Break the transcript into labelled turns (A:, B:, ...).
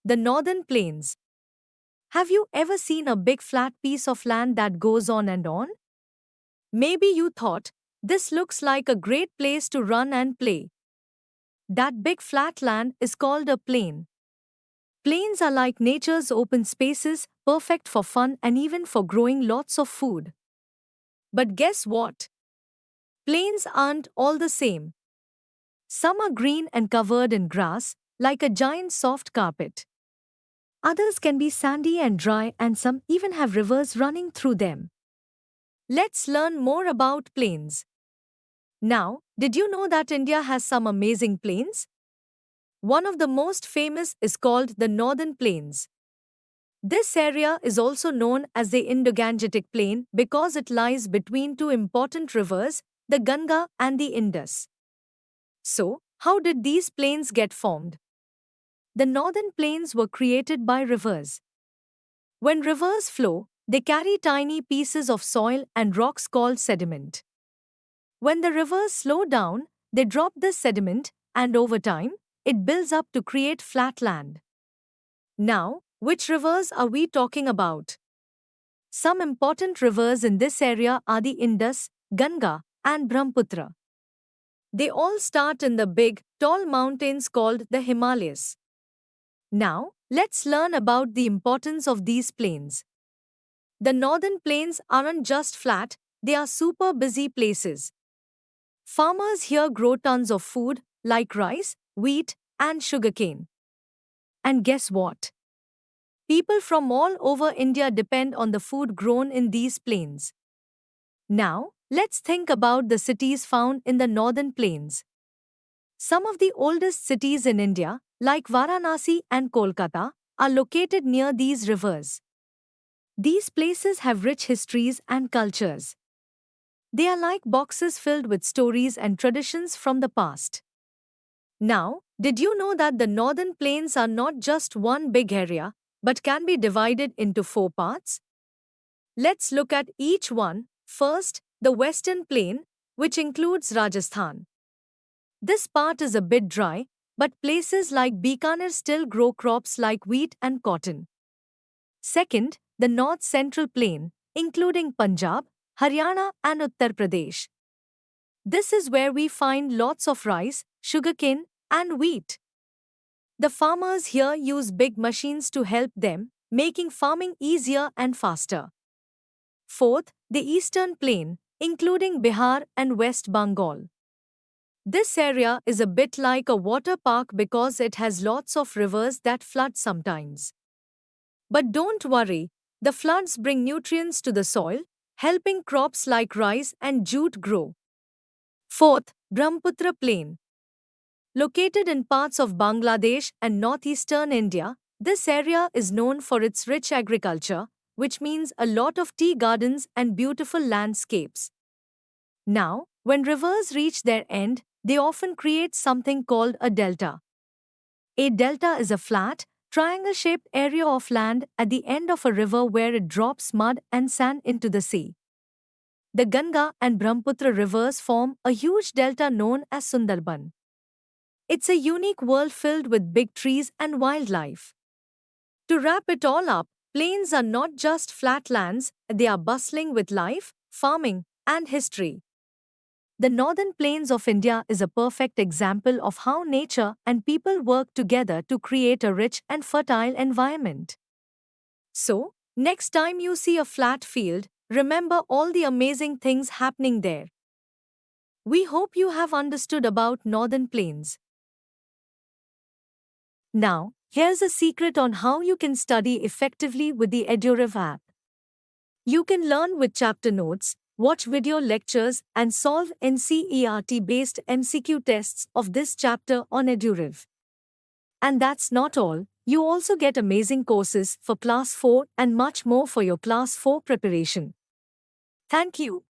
A: The Northern Plains. Have you ever seen a big flat piece of land that goes on and on? Maybe you thought, this looks like a great place to run and play. That big flat land is called a plain. Plains are like nature's open spaces, perfect for fun and even for growing lots of food. But guess what? Plains aren't all the same. Some are green and covered in grass, like a giant soft carpet. Others can be sandy and dry, and some even have rivers running through them. Let's learn more about plains. Now, did you know that India has some amazing plains? One of the most famous is called the Northern Plains. This area is also known as the Indo-Gangetic Plain because it lies between two important rivers, the Ganga and the Indus. So, how did these plains get formed? The northern plains were created by rivers. When rivers flow, they carry tiny pieces of soil and rocks called sediment. When the rivers slow down, they drop this sediment, and over time, it builds up to create flat land. Now, which rivers are we talking about? Some important rivers in this area are the Indus, Ganga, and Brahmaputra. They all start in the big, tall mountains called the Himalayas. Now, let's learn about the importance of these plains. The northern plains aren't just flat, they are super busy places. Farmers here grow tons of food like rice, wheat, and sugarcane. And guess what? People from all over India depend on the food grown in these plains. Now, let's think about the cities found in the northern plains. Some of the oldest cities in India, like Varanasi and Kolkata, are located near these rivers. These places have rich histories and cultures. They are like boxes filled with stories and traditions from the past. Now, did you know that the northern plains are not just one big area, but can be divided into four parts? Let's look at each one. First, the western plain, which includes Rajasthan. This part is a bit dry, but places like Bikaner still grow crops like wheat and cotton. Second, the north central plain, including Punjab, Haryana, and Uttar Pradesh. This is where we find lots of rice, sugarcane, and wheat. The farmers here use big machines to help them, making farming easier and faster. Fourth, the eastern plain, including Bihar and West Bengal. This area is a bit like a water park because it has lots of rivers that flood sometimes. But don't worry, the floods bring nutrients to the soil, helping crops like rice and jute grow. Fourth, Brahmaputra Plain. Located in parts of Bangladesh and northeastern India, this area is known for its rich agriculture, which means a lot of tea gardens and beautiful landscapes. Now, when rivers reach their end, they often create something called a delta. A delta is a flat, triangle-shaped area of land at the end of a river where it drops mud and sand into the sea. The Ganga and Brahmaputra rivers form a huge delta known as Sundarban. It's a unique world filled with big trees and wildlife. To wrap it all up, plains are not just flat lands, they are bustling with life, farming, and history. The northern plains of India is a perfect example of how nature and people work together to create a rich and fertile environment. So, next time you see a flat field, remember all the amazing things happening there. We hope you have understood about northern plains. Now, here's a secret on how you can study effectively with the EduRev app. You can learn with chapter notes, watch video lectures, and solve NCERT-based MCQ tests of this chapter on EduRev. And that's not all, you also get amazing courses for Class 4 and much more for your Class 4 preparation. Thank you.